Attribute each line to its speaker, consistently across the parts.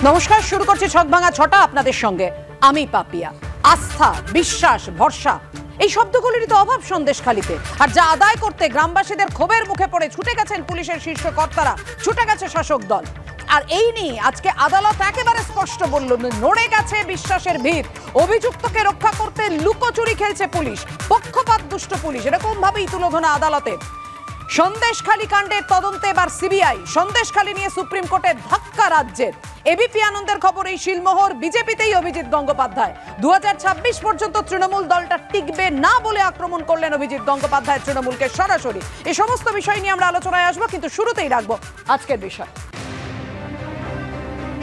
Speaker 1: নমস্কার, শুরু করছি ছকভাঙা ছটা আপনাদের সঙ্গে আমি পাপিয়া। আস্থা, বিশ্বাস, ভরসা এই শব্দগুলিরই তো অভাব সন্দেশখালীতে। আর যা আদায় করতে গ্রামবাসীদের ক্ষোভের মুখে পড়ে ছুটে গেছেন পুলিশের শীর্ষ কর্তারা, ছুটে গেছে শাসক দল। আর এই নিয়ে আজকে আদালত একেবারে স্পষ্ট বলল, নড়ে গেছে বিশ্বাসের ভিত। অভিযুক্তকে রক্ষা করতে লুকোচুরি খেলছে পুলিশ, পক্ষপাত দুষ্ট পুলিশ, এরকম ভাবেই তুলোধনা আদালতে। সন্দেশখালী কাণ্ডের তদন্তে এবার সিবিআই। সন্দেশখালী নিয়ে সুপ্রিম কোর্টে ধাক্কা রাজ্যের। এবিপি আনন্দের খবর, এই শিলমোহর বিজেপিতেই অভিজিৎ গঙ্গোপাধ্যায়। 2026 পর্যন্ত তৃণমূল দলটা টিকবে না বলে আক্রমণ করলেন অভিজিৎ গঙ্গোপাধ্যায় তৃণমূলকে সরাসরি। এই সমস্ত বিষয় নিয়ে আমরা আলোচনায় আসবো, কিন্তু শুরুতেই রাখবো আজকের বিষয়।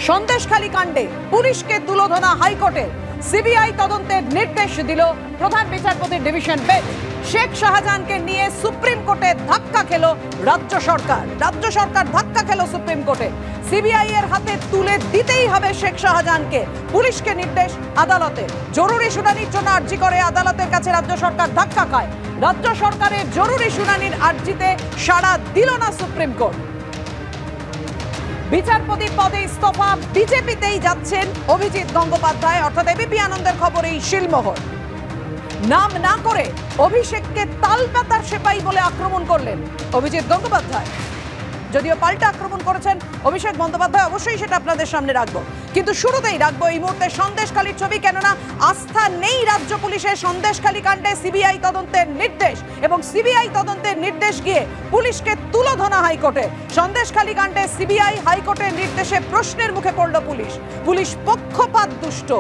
Speaker 1: সন্দেশখালী কাণ্ডে পুলিশকে তুলোধনা হাইকোর্টের। সিবিআই তদন্তের নির্দেশ দিল প্রধান বিচারপতির ডিভিশন বেঞ্চ। শেখ শাহজাহানকে নিয়ে সুপ্রিম কোর্টে ধাক্কা খেল রাজ্য সরকার। রাজ্য সরকার ধাক্কা খেল সুপ্রিম কোর্টে। সিবিআই এর হাতে তুলে দিতেই হবে শেখ শাহজাহানকে। পুলিশকে নির্দেশ আদালতে। জরুরি শুনানির জন্য আর্জি করে আদালতের কাছে রাজ্য সরকার ধাক্কা খায়। রাজ্য সরকারের জরুরি শুনানির আর্জিতে সাড়া দিল না সুপ্রিম কোর্ট। বিচারপতি পদে ইস্তফা, বিজেপিতেই যাচ্ছেন অভিজিৎ গঙ্গোপাধ্যায়। অর্থাৎ এবিপি আনন্দের খবর, এই শিলমোহর। নাম না করে অভিষেককে তালপাতার সেপাই বলে আক্রমণ করলেন অভিজিৎ গঙ্গোপাধ্যায়। যদিও পাল্টা আক্রমণ করেছেন অভিষেক বন্দ্যোপাধ্যায়, অবশ্যই সেটা আপনাদের সামনে রাখবো। কিন্তু শুরুতেই রাখবো এই মুহূর্তে সন্দেশখালীর ছবি, কেননা আস্থা নেই রাজ্য পুলিশের সন্দেশখালী কাণ্ডে সিবিআই তদন্তের নির্দেশ। এবং সিবিআই তদন্তের নির্দেশ গিয়ে পুলিশকে তুলোধনা হাইকোর্টে। সন্দেশখালী কাণ্ডে সিবিআই হাইকোর্টের নির্দেশে প্রশ্নের মুখে পড়ল পুলিশ। পুলিশ পক্ষপাত দুষ্ট,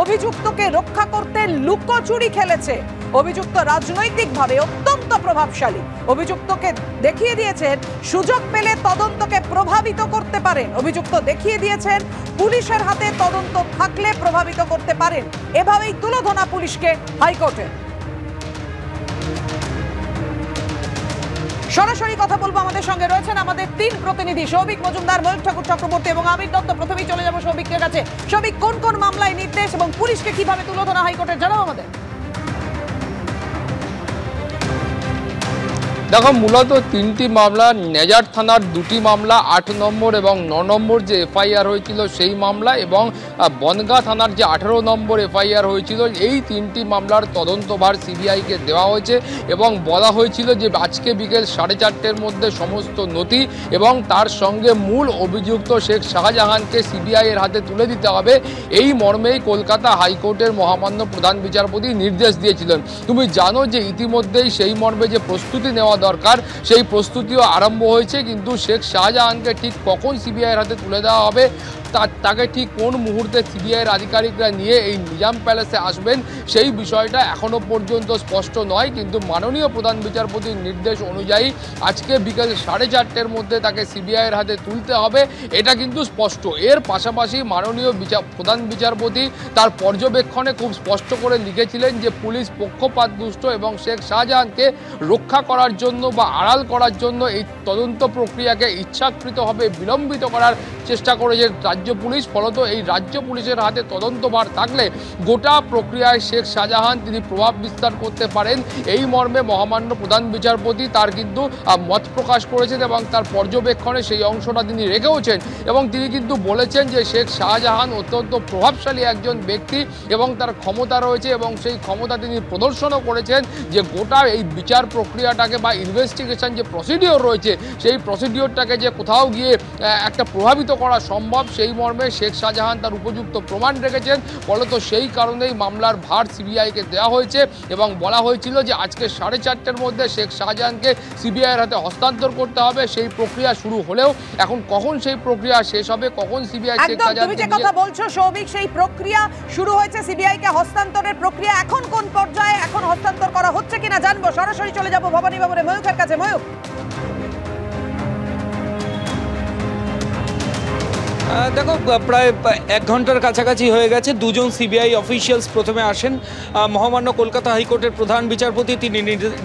Speaker 1: অভিযুক্তকে রক্ষা করতে লুকোচুরি খেলেছে। অভিযুক্ত রাজনৈতিকভাবে অত্যন্ত প্রভাবশালী। অভিযুক্তকে দেখিয়ে দিয়েছেন সুযোগ পেলে তদন্তকে প্রভাবিত করতে পারেন। অভিযুক্ত দেখিয়ে দিয়েছেন পুলিশের হাতে তদন্ত থাকলে প্রভাবিত করতে পারেন। এভাবেই তুলোধনা পুলিশকে হাইকোর্টে। সরাসরি কথা বলবো, আমাদের সঙ্গে রয়েছেন আমাদের তিন প্রতিনিধি, সৌভিক মজুমদার, ময়ূখ ঠাকুর চক্রবর্তী এবং আমির দত্ত। প্রথমেই চলে যাবো সৌভিকের কাছে। সৌভিক, কোন কোন মামলায় নির্দেশ এবং পুলিশকে কিভাবে তুলোধনা হাইকোর্টে জানাও আমাদের।
Speaker 2: দেখো, মূলত তিনটি মামলা, নেজার থানার দুটি মামলা, 8 নম্বর এবং 9 নম্বর যে এফআইআর হয়েছিল সেই মামলা, এবং বনগাঁ থানার যে 18 নম্বর এফআইআর হয়েছিল, এই তিনটি মামলার তদন্তভার সিবিআইকে দেওয়া হয়েছে। এবং বলা হয়েছিল যে আজকে বিকেল 4:30-র মধ্যে সমস্ত নথি এবং তার সঙ্গে মূল অভিযুক্ত শেখ শাহজাহানকে সিবিআইয়ের হাতে তুলে দিতে হবে। এই মর্মেই কলকাতা হাইকোর্টের মহামান্য প্রধান বিচারপতি নির্দেশ দিয়েছিলেন। তুমি জানো যে ইতিমধ্যেই সেই মর্মে যে প্রস্তুতি নেওয়া দরকার, সেই প্রস্তুতিও আরম্ভ হয়েছে। কিন্তু শেখ শাহজাহানকে ঠিক কখন সিবিআইয়ের হাতে তুলে দেওয়া হবে, তাকে ঠিক কোন মুহূর্তে সিবিআইয়ের আধিকারিকরা নিয়ে এই নিজাম প্যালেসে আসবেন, সেই বিষয়টা এখনও পর্যন্ত স্পষ্ট নয়। কিন্তু মাননীয় প্রধান বিচারপতির নির্দেশ অনুযায়ী আজকে বিকেল 4:30-র মধ্যে তাকে সিবিআইয়ের হাতে তুলতে হবে, এটা কিন্তু স্পষ্ট। এর পাশাপাশি মাননীয় প্রধান বিচারপতি তার পর্যবেক্ষণে খুব স্পষ্ট করে লিখেছিলেন যে পুলিশ পক্ষপাত দুষ্ট এবং শেখ শাহজাহানকে রক্ষা করার জন্য বা আড়াল করার জন্য এই তদন্ত প্রক্রিয়াকে ইচ্ছাকৃতভাবে বিলম্বিত করার চেষ্টা করেছে রাজ্য পুলিশ। ফলত এই রাজ্য পুলিশের হাতে তদন্তভার থাকলে গোটা প্রক্রিয়ায় শেখ শাহজাহান তিনি প্রভাব বিস্তার করতে পারেন, এই মর্মে মহামান্য প্রধান বিচারপতি তার কিন্তু মত প্রকাশ করেছেন এবং তার পর্যবেক্ষণে সেই অংশটা তিনি রেখেওছেন। এবং তিনি কিন্তু বলেছেন যে শেখ শাহজাহান অত্যন্ত প্রভাবশালী একজন ব্যক্তি এবং তার ক্ষমতা রয়েছে, এবং সেই ক্ষমতা তিনি প্রদর্শনও করেছেন যে গোটা এই বিচার প্রক্রিয়াটাকে বা ইনভেস্টিগেশন যে প্রসিডিওর রয়েছে, সেই প্রসিডিওরটাকে যে কোথাও গিয়ে একটা প্রভাবিত করা সম্ভব, সেই মর্মে শেখ শাহজাহান তার উপযুক্ত প্রমাণ রেখেছেন। ফলত সেই কারণেই মামলার ভার সিবিআইকে দেওয়া হয়েছে এবং বলা হয়েছিল যে আজকে 4:30-র মধ্যে শেখ শাহজাহানকে সিবিআইয়ের হাতে হস্তান্তর করতে হবে। সেই প্রক্রিয়া শুরু হলেও এখন কখন সেই প্রক্রিয়া শেষ হবে, কখন সিবিআই শেখ শাহজাহান,
Speaker 1: তুমি যে কথা বলছো সৌভিক, সেই প্রক্রিয়া শুরু হয়েছে, সিবিআইকে হস্তান্তরের প্রক্রিয়া এখন কোন পর্যায়ে, এখন হস্তান্তর করা হচ্ছে কিনা জানবো। সরাসরি চলে যাবো ভবানী বাবুরে, ময়ূখের কাছে। ময়ূখ,
Speaker 3: দেখো, প্রায় 1 ঘন্টার কাছাকাছি হয়ে গেছে। দুজন সিবিআই অফিসিয়ালস প্রথমে আসেন। মহামান্য কলকাতা হাইকোর্টের প্রধান বিচারপতি তিনি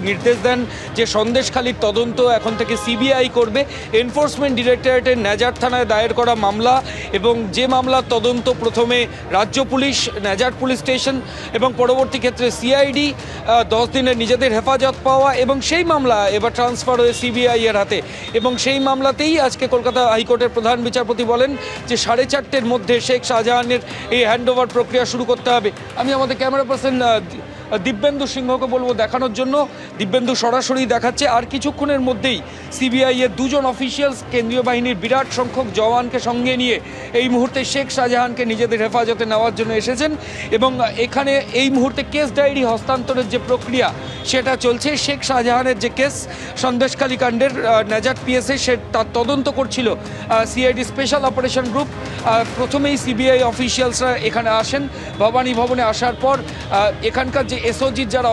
Speaker 3: নির্দেশ দেন যে সন্দেশখালীর তদন্ত এখন থেকে সিবিআই করবে। এনফোর্সমেন্ট ডিরেক্টরেটের নেজার থানায় দায়ের করা মামলা, এবং যে মামলার তদন্ত প্রথমে রাজ্য পুলিশ, নেজার পুলিশ স্টেশন এবং পরবর্তী ক্ষেত্রে সিআইডি 10 দিনের নিজেদের হেফাজত পাওয়া, এবং সেই মামলা এবার ট্রান্সফার হয়ে সিবিআই এর হাতে। এবং সেই মামলাতেই আজকে কলকাতা হাইকোর্টের প্রধান বিচারপতি বলেন যে 4:30-র মধ্যে শেখ শাহজাহানের এই হ্যান্ডওভার প্রক্রিয়া শুরু করতে হবে। আমি আমাদের ক্যামেরা পার্সন দিব্যেন্দু সিংহকে বলবো দেখানোর জন্য। দিব্যেন্দু সরাসরি দেখাচ্ছে। আর কিছুক্ষণের মধ্যেই সিবিআই এর দুজন অফিসিয়ালস কেন্দ্রীয় বাহিনীর বিরাট সংখ্যক জওয়ানকে সঙ্গে নিয়ে এই মুহূর্তে শেখ শাহজাহানকে নিজেদের হেফাজতে নেওয়ার জন্য এসেছেন এবং এখানে এই মুহূর্তে কেস ডায়েরি হস্তান্তরের যে প্রক্রিয়া সেটা চলছে। শেখ শাহজাহানের যে কেস সন্দেশখালী কাণ্ডের নাজাত পিএসএ সে তার তদন্ত করছিল সিআইডি স্পেশাল অপারেশন গ্রুপ। প্রথমেই সিবিআই অফিসিয়ালসরা এখানে আসেন। ভবানী ভবনে আসার পর এখানকার যে এসওজির যারা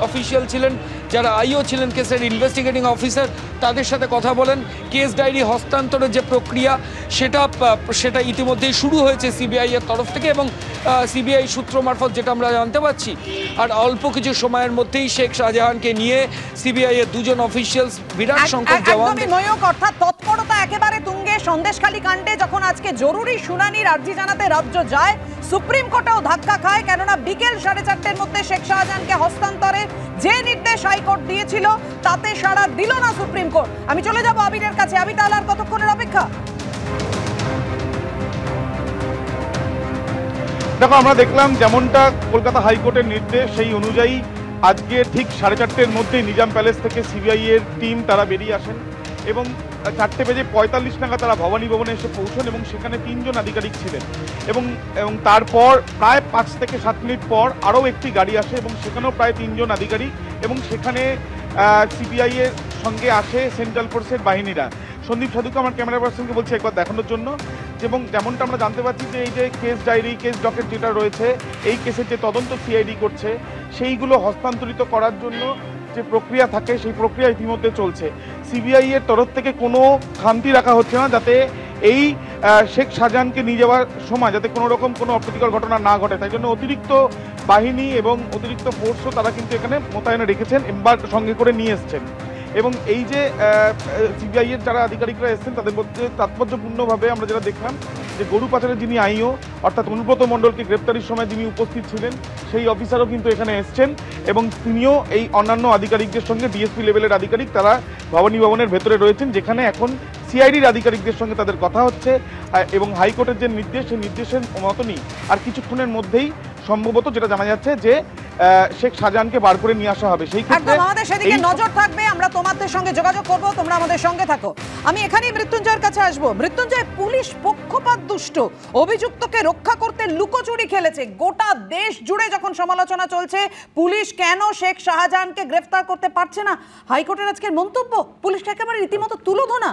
Speaker 3: অফিসিয়াল ছিলেন, যারা আইও ছিলেন কেসের ইনভেস্টিগেটিং অফিসার, তাদের সাথে কথা বলেন। কেস ডায়েরি হস্তান্তরের যে প্রক্রিয়া সেটা ইতিমধ্যেই শুরু হয়েছে সিবিআই এর তরফ থেকে এবং সিবিআই সূত্র মারফত যেটা আমরা জানতে পারছি। আর অল্প কিছু সময়ের মধ্যেই শেখ শাহজাহানকে নিয়ে সিবিআই এর দুজন অফিসিয়ালস বিরাট সংখ্যক জওয়ান
Speaker 1: অর্থাৎ তৎপরতা একেবারে তুঙ্গে। সন্দেশখালী কাণ্ডে যখন আজকে জরুরি শুনানির আর্জি জানাতে রাজ্য যায়, সুপ্রিম কোর্টেও ধাক্কা খায়, কেননা বিকেল 4:30-র মধ্যে শেখ শাহজাহানকে হস্তান্তরের যে নির্দেশ হাইকোর্ট দিয়েছিল তাতে সাড়া দিল না সুপ্রিম কোর্ট। আমি চলে যাব আবিরের কাছে। আবি, তাহলে আর কতক্ষণের অপেক্ষা?
Speaker 4: দেখো, আমরা দেখলাম যেমনটা কলকাতা হাইকোর্টের নির্দেশ সেই অনুযায়ী আজকে ঠিক 4:30-র মধ্যেই নিজাম প্যালেস থেকে সিবিআই এর টিম তারা বেরিয়ে আসেন এবং 4:45 নাগাদ তারা ভবানী ভবনে এসে পৌঁছন এবং সেখানে 3 জন আধিকারিক ছিলেন এবং তারপর প্রায় 5 থেকে 7 মিনিট পর আরও একটি গাড়ি আসে এবং সেখানেও প্রায় 3 জন আধিকারিক এবং সেখানে সিবিআই এর সঙ্গে আসে সেন্ট্রাল ফোর্সের বাহিনীরা। সন্দীপ সাধুকে আমার ক্যামেরা পার্সনকে বলছি একবার দেখানোর জন্য। এবং যেমনটা আমরা জানতে পারছি যে এই যে কেস ডায়েরি, কেস ডকেট যেটা রয়েছে, এই কেসের যে তদন্ত সিআইডি করছে সেইগুলো হস্তান্তরিত করার জন্য যে প্রক্রিয়া থাকে সেই প্রক্রিয়া ইতিমধ্যে চলছে। সিবিআই এর তরফ থেকে কোনো খামতি রাখা হচ্ছে না যাতে এই শেখ শাহজাহানকে নিয়ে যাওয়ার সময় যাতে কোনো রকম কোনো অপ্রীতিকর ঘটনা না ঘটে, তাই জন্য অতিরিক্ত বাহিনী এবং অতিরিক্ত ফোর্সও তারা কিন্তু এখানে মোতায়েনে রেখেছেন বা সঙ্গে করে নিয়ে এসছেন। এবং এই যে সিবিআই এর যারা আধিকারিকরা এসেছেন তাদের মধ্যে তাৎপর্যপূর্ণভাবে আমরা যেটা দেখলাম যে গরু পাচারের যিনি আইও অর্থাৎ অনুব্রত মণ্ডলকে গ্রেপ্তারির সময় যিনি উপস্থিত ছিলেন সেই অফিসারও কিন্তু এখানে এসছেন এবং তিনিও এই অন্যান্য আধিকারিকদের সঙ্গে ডিএসপি লেভেলের আধিকারিক তারা ভবানী ভবনের ভেতরে রয়েছেন, যেখানে এখন সিআইডির আধিকারিকদের সঙ্গে তাদের কথা হচ্ছে এবং হাইকোর্টের যে নির্দেশ সেই নির্দেশের মতনই আর কিছুক্ষণের মধ্যেই সম্ভবত যেটা জানা যাচ্ছে যে শেখ শাহজাহানকে বার করে নিয়ে আসা হবে। সেই ক্ষেত্রে
Speaker 1: আমাদের সেদিকে নজর থাকবে, আমরা তোমাদের সঙ্গে যোগাযোগ করব, তোমরা আমাদের সঙ্গে থাকো। আমি এখানেই মৃত্যুঞ্জয়ের কাছে আসবো। মৃত্যুঞ্জয়, পুলিশ পক্ষপাত দুষ্ট, অভিযুক্তকে রক্ষা করতে লুকোচুরি খেলেছে। গোটা দেশ জুড়ে যখন সমালোচনা চলছে পুলিশ কেন শেখ শাহজাহানকে গ্রেফতার করতে পারছে না, হাইকোর্টের আজকের মন্তব্য পুলিশকে একেবারে রীতিমতো তুলোধনা।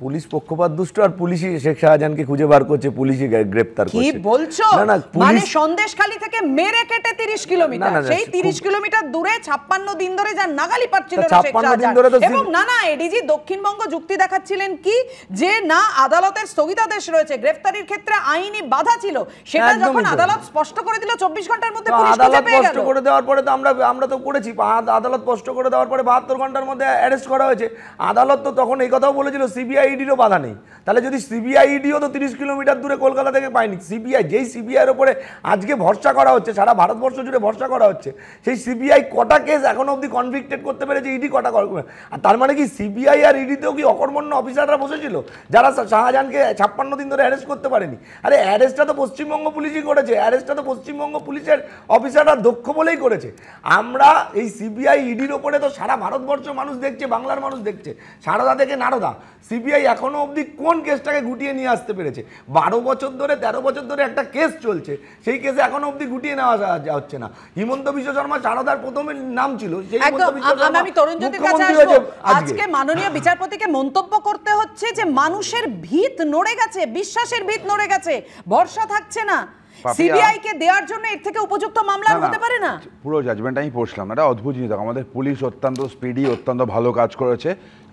Speaker 5: পুলিশ পক্ষপাত দুষ্ট আর পুলিশই শেখ শাহজাহানকে খুঁজে বার করছে, পুলিশই গ্রেফতার করছে।
Speaker 1: কি বলছো? মানে সন্দেশখালী থেকে মেরে কেটে 30 কিলোমিটার, সেই 30 কিলোমিটার দূরে 56 দিন ধরে যা নাগালি পাচ্ছিল না শেখ শাহজাহান। এবং না এডিজি দক্ষিণবঙ্গ যুক্তি দেখাচ্ছিলেন কি যে না আদালতের স্থগিতাদেশ রয়েছে, গ্রেফতারির ক্ষেত্রে আইনি বাধা ছিল, সেটা যখন আদালত স্পষ্ট করে দিল 24 ঘন্টার মধ্যে পুলিশ খুঁজে পেয়ে গেল।
Speaker 5: স্পষ্ট করে দেওয়ার পরে তো আমরা তো করেছি, আদালত স্পষ্ট করে দেওয়ার পরে 72 ঘন্টার মধ্যে অ্যারেস্ট করা হয়েছে। আদালত তো তখন এই কথাও বলেছিল সিবিআইডিরও বাধা নেই। তাহলে যদি সিবিআইডিও তো 30 কিলোমিটার দূরে কলকাতা থেকে পায়নি, যেই সিবিআইয়ের ওপরে আজকে ভরসা করা হচ্ছে, সারা ভারতবর্ষ জুড়ে ভরসা করা হচ্ছে, সেই সিবিআই কটা কেস এখনো অবধি কনভিক্টেড করতে পেরেছে, ইডি কটা করবে? আর তার মানে কি সিবিআই আর ইডিতেও কি অকর্মণ্য অফিসাররা বসেছিল যারা শাহজাহানকে 56 দিন ধরে অ্যারেস্ট করতে পারেনি? আরে অ্যারেস্টটা তো পশ্চিমবঙ্গ পুলিশই করেছে, অ্যারেস্টটা তো পশ্চিমবঙ্গ পুলিশের অফিসাররা দক্ষ বলেই করেছে। আমরা এই সিবিআই ইডির ওপরে তো সারা ভারতবর্ষ মানুষ দেখছে, বাংলার মানুষ দেখছে, সারদা থেকে নারদা। সিবিআই এখনো অবধি কোন কেসটাকে গুটিয়ে নিয়ে আসতে পেরেছে? 12 বছর ধরে 13 বছর ধরে একটা কেস চলছে, সেই কেসে এখনো অবধি গুটিয়ে নেওয়া হচ্ছে না। হিমন্ত বিশ্ব শর্মা সারদার প্রথমে নাম ছিল, সেই হিমন্ত বিশ্ব শর্মা আমি তরুণজ্যোতির কাছে আসবো।
Speaker 1: আজকে মাননীয় বিচারপতিকে মন্তব্য করতে হচ্ছে যে মানুষের ভিত নড়ে গেছে, বিশ্বাসের ভিত নড়ে গেছে, ভরসা থাকছে না। সিবিআই কে দেওয়ার জন্য এর থেকে উপযুক্ত মামলা হতে পারে না।
Speaker 6: পুরো জাজমেন্ট আমি পড়ছিলাম, এটা অদ্ভুত জিনিস। আমাদের পুলিশ অত্যন্ত স্পিডি, অত্যন্ত ভালো কাজ করেছে।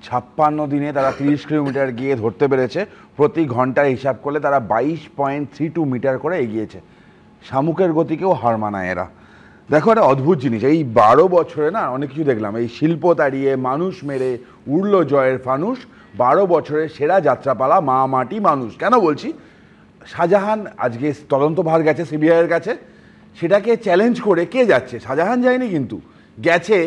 Speaker 6: 56 দিনে তারা 30 কিলোমিটার গিয়ে ধরতে পেরেছে। প্রতি ঘন্টায় হিসাব করলে তারা 22.32 মিটার করে এগিয়েছে। শামুকের গতিকেও হার মানায় এরা। দেখো, এটা অদ্ভুত জিনিস। এই 12 বছরে না অনেক কিছু দেখলাম। এই শিল্প তাড়িয়ে, মানুষ মেরে উড়ল জয়ের ফানুষ। 12 বছরের সেরা যাত্রাপালা মা মাটি মানুষ। কেন বলছি? শাহজাহান আজকে তদন্তভার গেছে সিবিআইয়ের কাছে, সেটাকে চ্যালেঞ্জ করে কে যাচ্ছে? শাহজাহান যায়নি, কিন্তু গেছে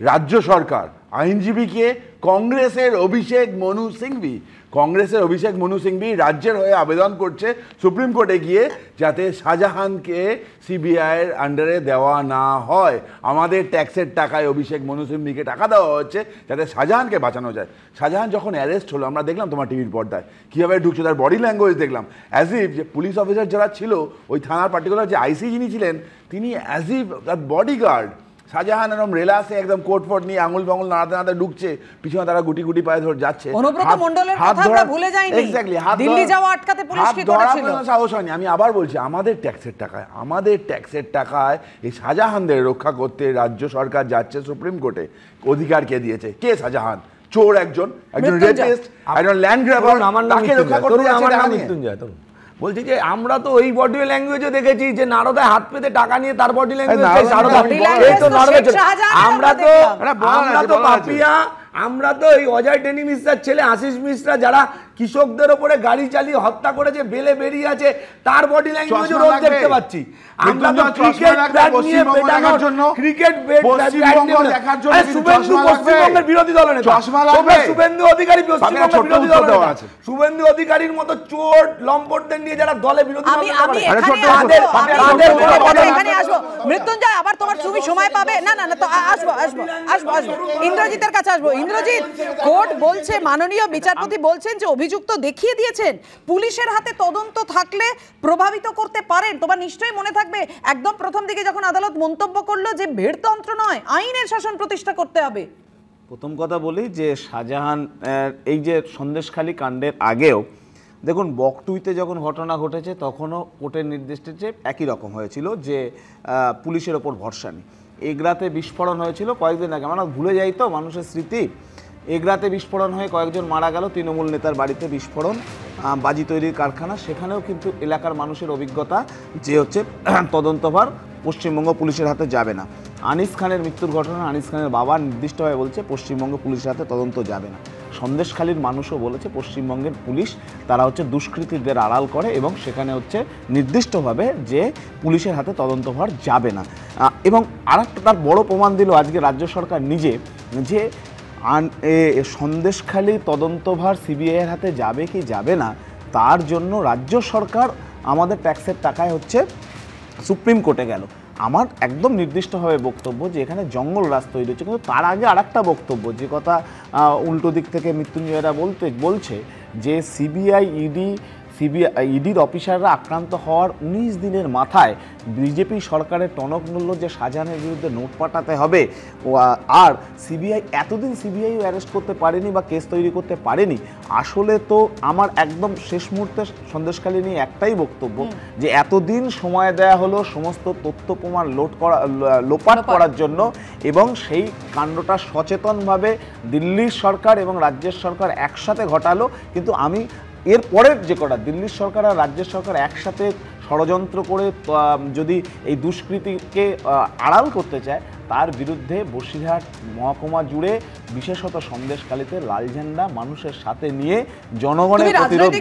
Speaker 6: রাজ্য সরকার, আইনজীবীকে কংগ্রেসের অভিষেক মনু সিংভি। কংগ্রেসের অভিষেক মনু সিংভি রাজ্যের হয়ে আবেদন করছে সুপ্রিম কোর্টে গিয়ে যাতে শাহজাহানকে সিবিআইয়ের আন্ডারে দেওয়া না হয়। আমাদের ট্যাক্সের টাকায় অভিষেক মনু সিংভিকে টাকা দেওয়া হচ্ছে যাতে শাহজাহানকে বাঁচানো যায়। শাহজাহান যখন অ্যারেস্ট হলো আমরা দেখলাম তোমার টিভির পর্দায় কীভাবে ঢুকছে, তার বডি ল্যাঙ্গুয়েজ দেখলাম। অ্যাজ ইফ যে পুলিশ অফিসার যারা ছিল ওই থানার পার্টিকুলার যে আইসি যিনি ছিলেন তিনি অ্যাজ ইফ তার বডিগার্ড। শাহজাহান এরকম রেলাসে একদম কোট ফোট নিয়ে আঙুল ফাঙুল নাড়াতে নাড়াতে ঢুকছে, পিছনে তারা গুটি গুটি পায়ে ধরে যাচ্ছে।
Speaker 1: অনুব্রত মণ্ডলের কথা আমরা ভুলে যাইনি।
Speaker 6: এক্স্যাক্টলি,
Speaker 1: দিল্লি যাওয়া আটকাতে পুলিশ কি করেছিল?
Speaker 6: সাহস হয়নি। আমি আবার বলছি, আমাদের ট্যাক্সের টাকায় এই শাহজাহানদের রক্ষা করতে রাজ্য সরকার যাচ্ছে সুপ্রিম কোর্টে। অধিকার কে দিয়েছে? কে শাহজাহান? চোর, একজন রেপিস্ট, একজন ল্যান্ড গ্র্যাবার, তাকে রক্ষা করতে যাচ্ছে।
Speaker 5: বলছি যে আমরা তো ওই বডি ল্যাঙ্গুয়েজও দেখেছি যে নারদায় হাত পেতে টাকা নিয়ে তার বডি ল্যাঙ্গুয়েজ, আমরা তো পাপিয়া, আমরা তো এই অজয় টেনি মিশ্রার ছেলে আশিস মিশ্রা যারা কৃষকদের ওপরে গাড়ি চালিয়ে হত্যা করেছে, বেলে বেরিয়ে আছে, তার বডি ল্যাঙ্গুয়েজ রোজ দেখতে পাচ্ছি। আমরা তো ক্রিকেট ব্যাট নিয়ে পেটানোর জন্য, ক্রিকেট ব্যাট দেখার জন্য শুভেন্দু পশ্চিমবঙ্গের বিরোধী দলনেতা, শুভেন্দু অধিকারী পশ্চিমবঙ্গের বিরোধী দলনেতা, শুভেন্দু অধিকারীর মতো চোর লম্পটদের নিয়ে যারা দলে বিরোধী
Speaker 1: এখানে আসবো। মৃত্যুঞ্জয়, আবার তুমি সময় পাবে। না না না, তো আসবো আসবো আসবো আসবো ইন্দ্রজিতের কাছে আসবো। ইন্দ্রজিৎ, কোর্ট বলছে, মাননীয় বিচারপতি বলছেন যে অভিযুক্ত দেখিয়ে দিয়েছেন পুলিশের হাতে তদন্ত থাকলে প্রভাবিত করতে পারেন। তোমার নিশ্চয়ই মনে থাকবে একদম প্রথম দিকে যখন আদালত মন্তব্য করলো যে ভীড়তন্ত্র নয়, আইনের শাসন প্রতিষ্ঠা করতে হবে।
Speaker 5: প্রথম কথা বলি যে শাহজাহান এই যে সন্দেশখালী কাণ্ডের আগেও দেখুন বকটুইতে যখন ঘটনা ঘটেছে তখনও কোর্টের নির্দেশে একই রকম হয়েছিল যে পুলিশের ওপর ভরসা নেই। এগরাতে বিস্ফোরণ হয়েছিল কয়েকদিন আগে, আমরা ভুলে যাই তো মানুষের স্মৃতি। এগরাতে বিস্ফোরণ হয়ে কয়েকজন মারা গেল, তৃণমূল নেতার বাড়িতে বিস্ফোরণ, বাজি তৈরির কারখানা। সেখানেও কিন্তু এলাকার মানুষের অভিজ্ঞতা যে হচ্ছে তদন্তভার পশ্চিমবঙ্গ পুলিশের হাতে যাবে না। আনিস খানের মৃত্যুর ঘটনা, আনিস খানের বাবা নির্দিষ্টভাবে বলছে পশ্চিমবঙ্গ পুলিশের হাতে তদন্ত যাবে না। সন্দেশখালীর মানুষও বলেছে পশ্চিমবঙ্গের পুলিশ তারা হচ্ছে দুষ্কৃতীদের আড়াল করে এবং সেখানে হচ্ছে নির্দিষ্টভাবে যে পুলিশের হাতে তদন্তভার যাবে না। এবং আরেকটা তার বড় প্রমাণ দিল আজকে রাজ্য সরকার নিজে, যে সন্দেশখালী তদন্তভার সিবিআইয়ের হাতে যাবে কি যাবে না তার জন্য রাজ্য সরকার আমাদের ট্যাক্সের টাকায় হচ্ছে সুপ্রিম কোর্টে গেল। আমার একদম নির্দিষ্টভাবে বক্তব্য যে এখানে জঙ্গল রাজ তৈরি হচ্ছে। কিন্তু তার আগে আর একটা বক্তব্য, যে কথা উল্টো দিক থেকে মৃত্যুঞ্জয়রা বলছে যে ইডির অফিসাররা আক্রান্ত হওয়ার 19 দিনের মাথায় বিজেপি সরকারের টনক নড়ল যে শাহজাহানের বিরুদ্ধে নোট পাঠাতে হবে। আর সিবিআই এতদিন সিবিআইও অ্যারেস্ট করতে পারেনি বা কেস তৈরি করতে পারেনি। আসলে তো আমার একদম শেষ মুহূর্তে সন্দেশখালী নিয়ে একটাই বক্তব্য, যে এতদিন সময় দেয়া হলো সমস্ত তথ্য প্রমাণ লোপাট করার জন্য, এবং সেই কাণ্ডটা সচেতনভাবে দিল্লির সরকার এবং রাজ্যের সরকার একসাথে ঘটালো। কিন্তু আমি এর পরের যে কটা দিল্লির সরকার আর রাজ্যের সরকার একসাথে ষড়যন্ত্র করে যদি এই দুষ্কৃতিকে আড়াল করতে চায় তার বিরুদ্ধে বসিরহাট মহকুমা জুড়ে বিশেষত সন্দেশখালীতে লাল ঝান্ডা মানুষের সাথে নিয়ে জনগণের প্রতিরোধ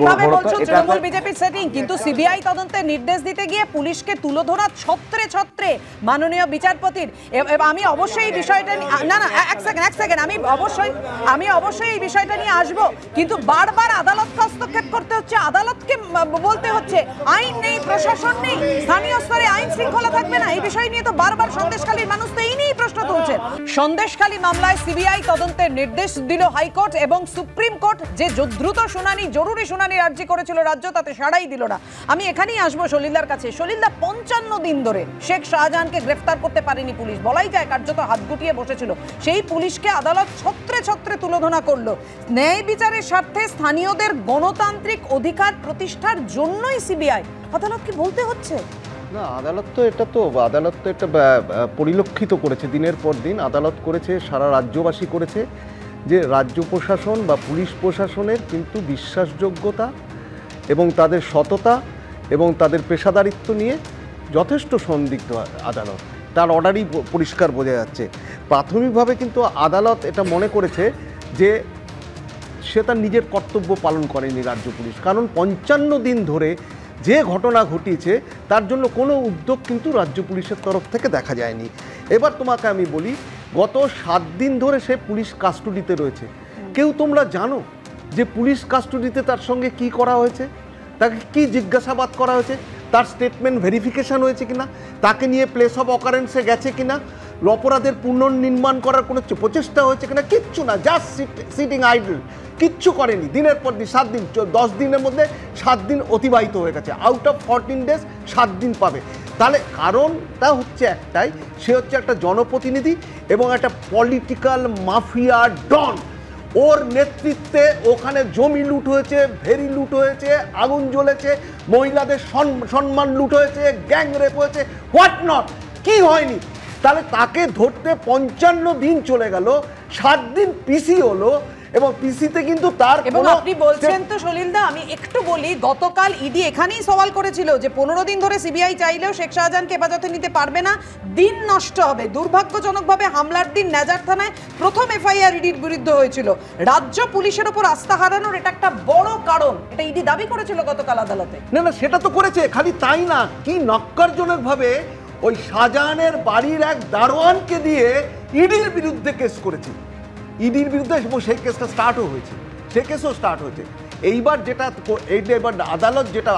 Speaker 1: তৃণমূল বিজেপির সেটিং। কিন্তু সিবিআই তদন্তের নির্দেশ দিতে গিয়ে পুলিশকে তুলে ধরা ছত্রে ছত্রে মাননীয় বিচারপতির। আমি অবশ্যই বিষয়টা না না এক সেকেন্ড আমি অবশ্যই এই বিষয়টা নিয়ে আসবো, কিন্তু বারবার আদালতকে হস্তক্ষেপ করতে হচ্ছে, আদালতকে বলতে হচ্ছে আইন নেই, প্রশাসন নেই, স্থানীয় স্তরে আইন শৃঙ্খলা থাকবে না। এই বিষয় নিয়ে তো বারবার সন্দেশখালীর মানুষ তো প্রশ্ন তুলছেন। সন্দেশখালী মামলায় সিবিআই তদন্তের নির্দেশ দিল হাইকোর্ট এবং সুপ্রিম কোর্ট, যে দ্রুত শুনানি, জরুরি শুনানির আর্জি করেছিল রাজ্য, তাতে সাড়াই দিল না। আমি এখানেই আসবো সলিলদার কাছে। সলিলদা, 55 দিন ধরে শেখ শাহজাহানকে গ্রেফতার করতে পারেনি পুলিশ, বলাই যায় কার্যত হাত গুটিয়ে বসেছিল। সেই পুলিশকে আদালত ছত্রে ছত্রে তুলোধনা করলো। ন্যায় বিচারের স্বার্থে স্থানীয়দের গণতান্ত্রিক অধিকার প্রতিষ্ঠার জন্যই সিবিআই। আদালত কি বলতে হচ্ছে?
Speaker 7: না, আদালত তো এটা পরিলক্ষিত করেছে, দিনের পর দিন আদালত করেছে, সারা রাজ্যবাসী করেছে যে রাজ্য প্রশাসন বা পুলিশ প্রশাসনের কিন্তু বিশ্বাসযোগ্যতা এবং তাদের সততা এবং তাদের পেশাদারিত্ব নিয়ে যথেষ্ট সন্দিগ্ধ আদালত। তার অর্ডারই পরিষ্কার বোঝা যাচ্ছে। প্রাথমিকভাবে কিন্তু আদালত এটা মনে করেছে যে সে তার নিজের কর্তব্য পালন করেনি রাজ্য পুলিশ, কারণ 55 দিন ধরে যে ঘটনা ঘটিয়েছে তার জন্য কোনো উদ্যোগ কিন্তু রাজ্য পুলিশের তরফ থেকে দেখা যায়নি। এবার তোমাকে আমি বলি, গত 7 দিন ধরে সে পুলিশ কাস্টডিতে রয়েছে। কেউ তোমরা জানো যে পুলিশ কাস্টডিতে তার সঙ্গে কি করা হয়েছে, তাকে কি জিজ্ঞাসাবাদ করা হয়েছে, তার স্টেটমেন্ট ভেরিফিকেশন হয়েছে কিনা, তাকে নিয়ে প্লেস অফ অকারেন্সে গেছে কিনা, অপরাধের পুনর্নির্মাণ করার কোনো প্রচেষ্টা হয়েছে কিনা, কিচ্ছু না, জাস্ট সিটিং আইডল, কিচ্ছু করেনি। দিনের পর দিন 7 দিন, 10 দিনের মধ্যে 7 দিন অতিবাহিত হয়ে গেছে। আউট অফ 14 ডেজ 7 দিন পাবে। তাহলে কারণটা হচ্ছে একটাই, সে হচ্ছে একটা জনপ্রতিনিধি এবং একটা পলিটিক্যাল মাফিয়া ডন। ওর নেতৃত্বে ওখানে জমি লুট হয়েছে, ভেরি লুট হয়েছে, আগুন জ্বলেছে, মহিলাদের সম্মান লুট হয়েছে, গ্যাং রেপ হয়েছে, হোয়াট নট, কি হয়নি? তাহলে তাকে ধরতে 55 দিন চলে গেল, 7 দিন পিসি হলো এবং পিসিতে কিন্তু তার
Speaker 1: এবং আপনি বলছেন তো সলিলদা, আমি একটু বলি, গতকাল ইডি এখানেই সওয়াল করেছিল যে 15 দিন ধরে সিবিআই চাইলেও শেখ শাহজাহানকে হেফাজতে নিতে পারবে না, দিন নষ্ট হবে। দুর্ভাগ্যজনকভাবে হামলার দিন নেজার থানায় প্রথম এফআইআর ইডির বিরুদ্ধে হয়েছিল। রাজ্য পুলিশের উপর আস্থা হারানোর এটা একটা বড় কারণ, এটা ইডি দাবি করেছিল গতকাল আদালতে।
Speaker 7: না না, সেটা তো করেছে, খালি তাই না, কি নক্কারজনকভাবে ওই শাহজাহানের বাড়ির এক দারোয়ানকে দিয়ে ইডির বিরুদ্ধে কেস করেছে, ইডির বিরুদ্ধে, এবং সেই কেসটা স্টার্টও হয়েছে, সেই কেসও স্টার্ট হয়েছে। এইবার এবার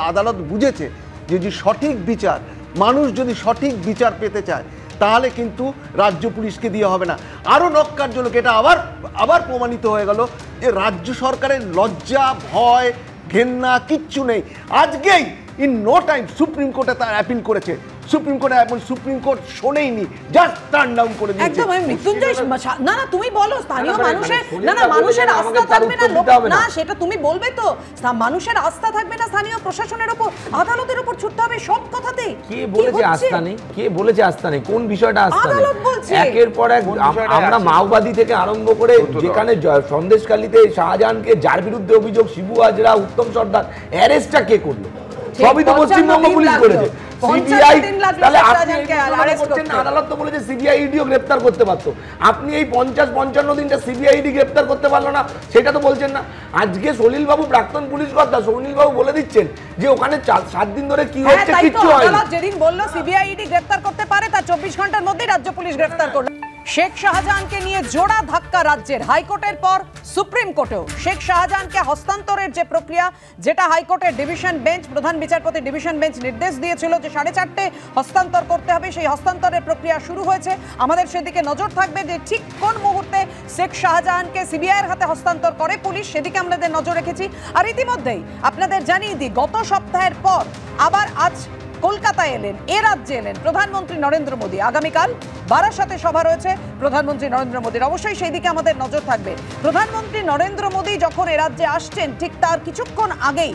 Speaker 7: আদালত বুঝেছে যে যদি সঠিক বিচার, মানুষ যদি সঠিক বিচার পেতে চায় তাহলে কিন্তু রাজ্য পুলিশকে দিয়ে হবে না। আরও নক্কারজনক, এটা আবার প্রমাণিত হয়ে গেল যে রাজ্য সরকারের লজ্জা, ভয়, ঘেন্না কিচ্ছু নেই। আজকেই ইন নো টাইম সুপ্রিম কোর্টে তার অ্যাপিল করেছে, সুপ্রিম কোর্টে এখন সুপ্রিম কোর্ট শোনেইনি, জাস্ট টার্ন ডাউন করে দিয়েছে।
Speaker 1: একদম মৃত্যুঞ্জয়, না না তুমি বলো, স্থানীয় মানুষের মানুষের আস্থা থাকবে না, না সেটা তুমি বলবে তো, মানুষের আস্থা থাকবে না স্থানীয় প্রশাসনের উপর, আদালতের উপর ছুটতে হবে সব কথাতেই।
Speaker 5: কে বলেছে আস্থা নেই? কে বলেছে আস্থা নেই? কোন বিষয়টা আস্থা নেই?
Speaker 1: আদালত বলছে।
Speaker 5: একের পর এক আমরা মাওবাদী থেকে আরম্ভ করে যেখানে সন্দেশখালীতে শাহজাহানকে, যার বিরুদ্ধে অভিযোগ, শিবু হাজরা, উত্তম সর্দার, অ্যারেস্টটা কে করলো? সবই তো পশ্চিমবঙ্গ পুলিশ করেছে। সিবিআই, তাহলে আপনি আদালত তো বলেছে সিবিআই ইডিও গ্রেফতার করতে পারতো, আপনি এই 50-55 দিনটা সিবিআই ইডি গ্রেফতার করতে পারলো না, সেটা তো বলছেন না। আজকে সলিল বাবু, প্রাক্তন পুলিশ কর্তা সলিল বাবু বলে দিচ্ছেন যে ওখানে 7 দিন ধরে কি হচ্ছে কিচ্ছু হয়নি।
Speaker 1: আদালত যেদিন বলল সিবিআই ইডি গ্রেফতার করতে পারে, তার 24 ঘন্টার মধ্যেই রাজ্য পুলিশ গ্রেফতার করলো। শেখ শাহজাহানকে নিয়ে জোড়া ধাক্কা রাজ্যের, হাইকোর্টের পর সুপ্রিম কোর্টেও। শেখ শাহজাহানকে হস্তান্তরের যে প্রক্রিয়া, যেটা হাইকোর্টের ডিভিশন বেঞ্চ, প্রধান বিচারপতি ডিভিশন বেঞ্চ নির্দেশ দিয়েছিল যে 4:30 হস্তান্তর করতে হবে, সেই হস্তান্তরের প্রক্রিয়া শুরু হয়েছে। আমাদের সেদিকে নজর থাকবে যে ঠিক কোন মুহূর্তে শেখ শাহজাহানকে সিবিআইয়ের হাতে হস্তান্তর করে পুলিশ, সেদিকে আমাদের নজর রেখেছি। আর ইতিমধ্যেই আপনাদের জানিয়ে দিই, গত সপ্তাহের পর আবার আজ কলকাতায় এলেন, এ রাজ্যে এলেন প্রধানমন্ত্রী নরেন্দ্র মোদী। আগামীকাল বারাসাতে সভা রয়েছে প্রধানমন্ত্রী নরেন্দ্র মোদীর, অবশ্যই সেই দিকে আমাদের নজর থাকবে। প্রধানমন্ত্রী নরেন্দ্র মোদী যখন এ রাজ্যে আসছেন, ঠিক তার কিছুক্ষণ আগেই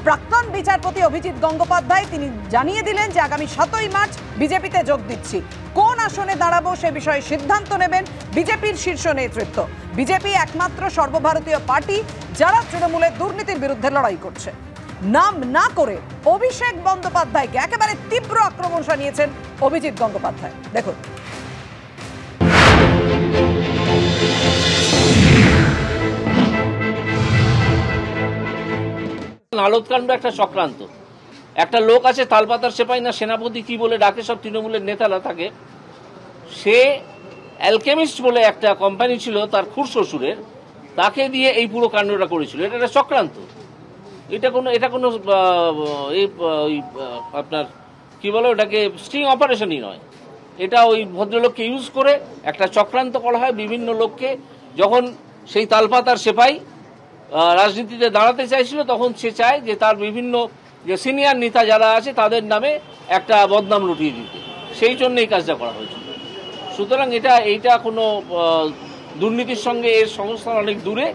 Speaker 1: প্রাক্তন বিচারপতি অভিজিৎ গঙ্গোপাধ্যায় তিনি জানিয়ে দিলেন যে আগামী 7ই মার্চ বিজেপিতে যোগ দিচ্ছি। কোন আসনে দাঁড়াবো সে বিষয়ে সিদ্ধান্ত নেবেন বিজেপির শীর্ষ নেতৃত্ব। বিজেপি একমাত্র সর্বভারতীয় পার্টি যারা তৃণমূলের দুর্নীতির বিরুদ্ধে লড়াই করছে। নাম না করে অভিষেক বন্দ্যোপাধ্যায়কে একেবারে তীব্র আক্রমণ শানিয়েছেন অভিজিৎ গঙ্গোপাধ্যায়। দেখুন,
Speaker 8: নালদকাণ্ড একটা চক্রান্ত। একটা লোক আছে তালপাতার সেপাই না সেনাপতি কি বলে ডাকে সব তৃণমূলের নেতারা থাকে, সে অ্যালকেমিস্ট বলে একটা কোম্পানি ছিল তার খুড়শ্বশুরের, তাকে দিয়ে এই পুরো কাণ্ডটা করেছিল। এটা একটা চক্রান্ত, এটা কোনো আপনার কি বলে ওটাকে স্টিং অপারেশনই নয়। এটা ওই ভদ্রলোককে ইউজ করে একটা চক্রান্ত করা হয় বিভিন্ন লোককে। যখন সেই তালপাতার সেপাই রাজনীতিতে দাঁড়াতে চাইছিল, তখন সে চায় যে তার বিভিন্ন যে সিনিয়র নেতা যারা আছে তাদের নামে একটা বদনাম লুটিয়ে দিতে, সেই জন্য এই কাজটা করা হয়েছিল। সুতরাং এইটা কোনো দুর্নীতির সঙ্গে এর সংস্থান অনেক দূরে।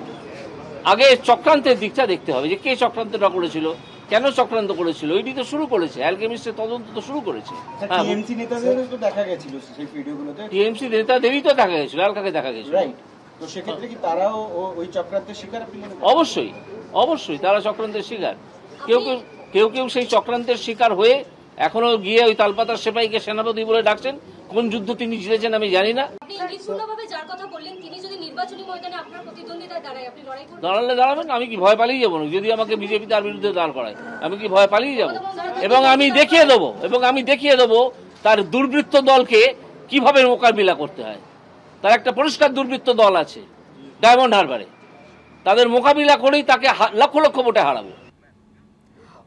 Speaker 8: আগে চক্রান্তের দিকটা দেখতে হবে যে কে চক্রান্তটা করেছিল, কেন চক্রান্ত করেছিল। ইডি তো শুরু করেছে, অ্যালকেমিস্টের তদন্ত তো শুরু করেছে। টিএমসি নেতাদেরই তো দেখা গেছিল, আর কাকে দেখা গেছিল? অবশ্যই অবশ্যই তারা চক্রান্তের শিকার। কেউ সেই চক্রান্তের শিকার হয়ে এখনো গিয়ে ওই তালপাতার সেপাইকে সেনাপতি বলে ডাকছেন। কোন যুদ্ধ তিনি জিতেছেন আমি জানি না। দাঁড়ালে দাঁড়াবেন, আমি কি ভয় পালিয়ে যাবো? যদি আমাকে বিজেপি তার বিরুদ্ধে দাঁড় করায় আমি কি ভয় পালিয়ে যাবো? এবং আমি দেখিয়ে দেবো তার দুর্বৃত্ত দলকে কিভাবে মোকাবিলা করতে হয়। তার একটা পরিষ্কার দুর্বৃত্ত দল আছে ডায়মন্ড হারবারে, তাদের মোকাবিলা করেই তাকে লক্ষ লক্ষ ভোটে হারাবো।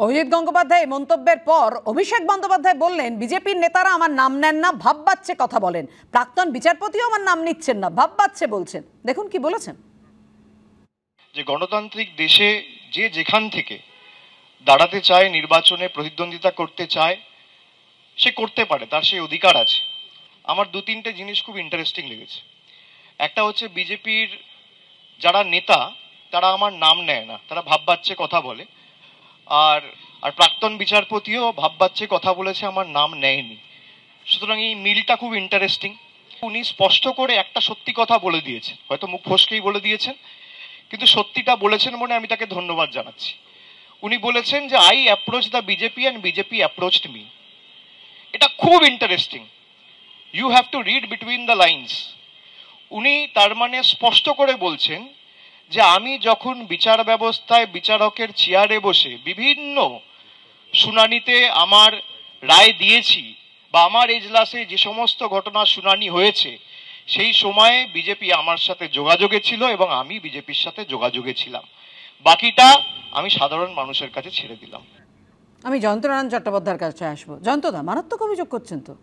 Speaker 1: অভিজিৎ গঙ্গোপাধ্যায় মন্তব্যের পর অভিষেক বন্দ্যোপাধ্যায় বললেন, বিজেপির নেতারা আমার নাম নেন না, ভাববাচ্চে কথা বলেন। প্রাক্তন বিচারপতিও আমার নাম নিচ্ছেন না, ভাববাচ্চে বলছেন। দেখুন কি বলেছেন।
Speaker 9: যে গণতান্ত্রিক দেশে যে যেখান থেকে দাঁড়াতে চায়, নির্বাচনে প্রতিদ্বন্দ্বিতা করতে চায়, সে করতে পারে, তার সেই অধিকার আছে। আমার দু তিনটে জিনিস খুব ইন্টারেস্টিং লেগেছে। একটা হচ্ছে বিজেপির যারা নেতা তারা আমার নাম নেয় না, তারা ভাববাচ্চে কথা বলে। আর প্রাক্তন বিচারপতিও ভাববাচ্চে কথা বলেছে, আমার নাম নেয়নি। সুতরাং এই মিলটা খুব ইন্টারেস্টিং। উনি স্পষ্ট করে একটা সত্যি কথা বলে দিয়েছেন, হয়তো মুখ ফসকেই বলে দিয়েছেন, কিন্তু সত্যিটা বলেছেন মনে আমি তাকে ধন্যবাদ জানাচ্ছি। উনি বলেছেন যে I approach the BJP and BJP approached me. এটা খুব interesting. You have to read between the lines. উনি তার মানে স্পষ্ট করে বলছেন যে আমি যখন বিচার ব্যবস্থায় বিচারকের চেয়ারে বসে বিভিন্ন শুনানিতে আমার রায় দিয়েছি বা আমার এজলাসে যে সমস্ত ঘটনা শুনানি হয়েছে, সেই সময়ে বিজেপি আমার সাথে যোগাযোগে ছিল এবং আমি বিজেপির সাথে যোগাযোগে ছিলাম। বাকিটা আমি সাধারণ মানুষের কাছে ছেড়ে দিলাম।
Speaker 1: আমি জয়ন্তনারায়ণ চট্টোপাধ্যায়ের কাছে আসবো। জয়ন্তদা, মারাত্মক অভিযোগ করছেন তো?